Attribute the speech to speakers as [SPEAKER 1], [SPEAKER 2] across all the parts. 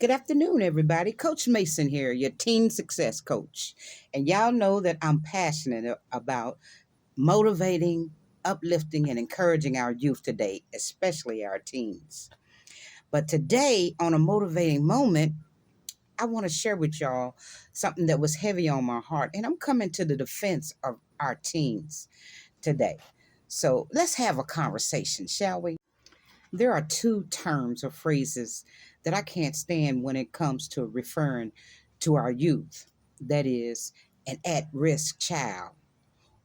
[SPEAKER 1] Good afternoon, everybody. Coach Mason here, your teen success coach. And y'all know that I'm passionate about motivating, uplifting, and encouraging our youth today, especially our teens. But today, on a motivating moment, I want to share with y'all something that was heavy on my heart. And I'm coming to the defense of our teens today. So let's have a conversation, shall we? There are two terms or phrases that I can't stand when it comes to referring to our youth. That is an at risk child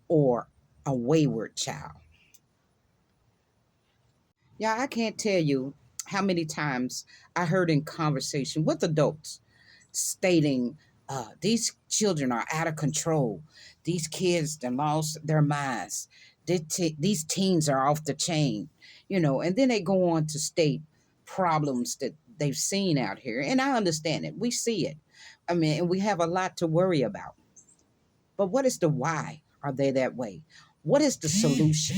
[SPEAKER 1] or a wayward child. Yeah, I can't tell you how many times I heard in conversation with adults stating, these children are out of control. These kids that lost their minds. These teens are off the chain, and then they go on to state problems that they've seen out here. And I understand it. We see it. I mean, and we have a lot to worry about. But what is the why are they that way? What is the solution?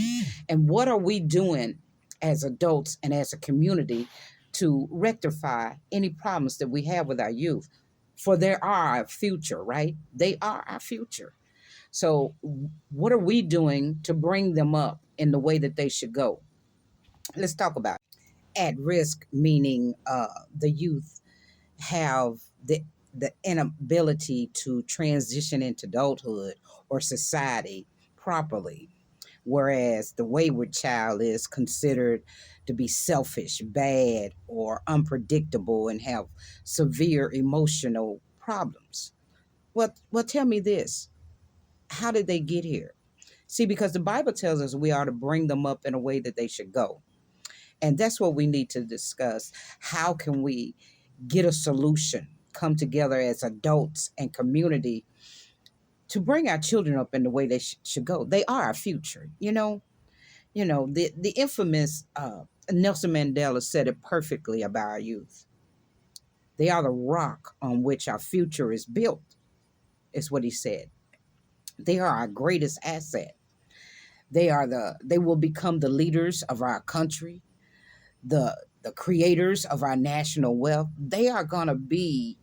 [SPEAKER 1] And what are we doing as adults and as a community to rectify any problems that we have with our youth? For they are our future, right? They are our future. So, what are we doing to bring them up in the way that they should go? Let's talk about it. At risk, meaning the youth have the inability to transition into adulthood or society properly, whereas the wayward child is considered to be selfish, bad, or unpredictable and have severe emotional problems. Well, tell me this: how did they get here? See, because the Bible tells us we are to bring them up in a way that they should go. And that's what we need to discuss. How can we get a solution, come together as adults and community to bring our children up in the way they should go? They are our future, the infamous Nelson Mandela said it perfectly about our youth. They are the rock on which our future is built, is what he said. They are our greatest asset. They will become the leaders of our country, the creators of our national wealth. They are going to be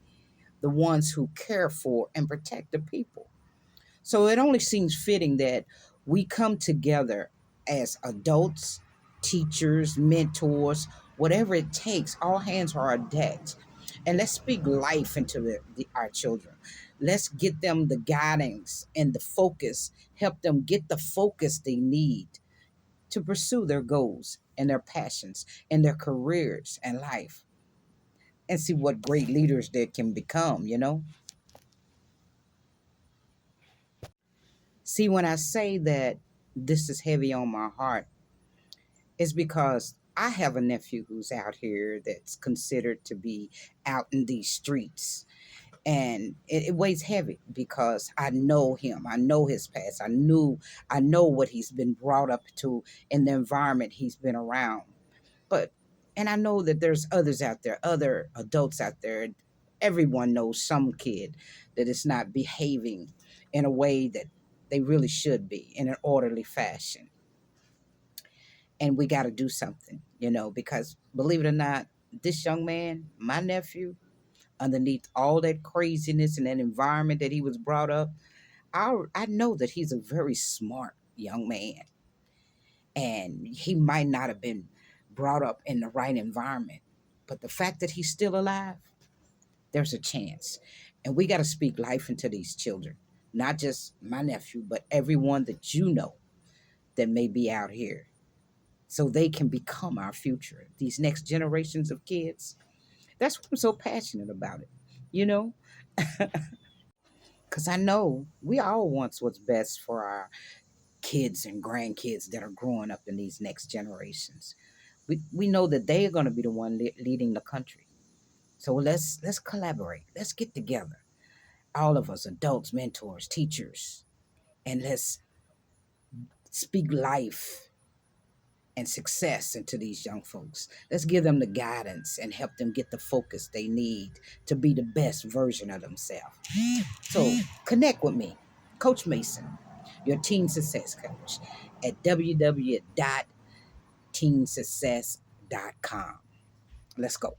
[SPEAKER 1] the ones who care for and protect the people. So it only seems fitting that we come together as adults, teachers, mentors, whatever it takes. All hands are on deck. And let's speak life into our children. Let's get them the guidance and the focus, help them get the focus they need to pursue their goals and their passions and their careers and life, and see what great leaders they can become. See, when I say that this is heavy on my heart, it's because I have a nephew who's out here that's considered to be out in these streets. And it weighs heavy because I know him. I know his past. I know what he's been brought up to in the environment he's been around. But, and I know that there's others out there, other adults out there. Everyone knows some kid that is not behaving in a way that they really should be in an orderly fashion. And we got to do something, because believe it or not, this young man, my nephew, underneath all that craziness and that environment that he was brought up, I know that he's a very smart young man. And he might not have been brought up in the right environment. But the fact that he's still alive, there's a chance. And we got to speak life into these children, not just my nephew, but everyone that you know that may be out here, so they can become our future, these next generations of kids. That's why I'm so passionate about it, you know, because I know we all want what's best for our kids and grandkids that are growing up in these next generations. We know that they are going to be the one leading the country. So let's collaborate. Let's get together, all of us, adults, mentors, teachers, and let's speak life and success into these young folks. Let's give them the guidance and help them get the focus they need to be the best version of themselves. So connect with me, Coach Mason, your teen success coach, at www.teensuccess.com. Let's go.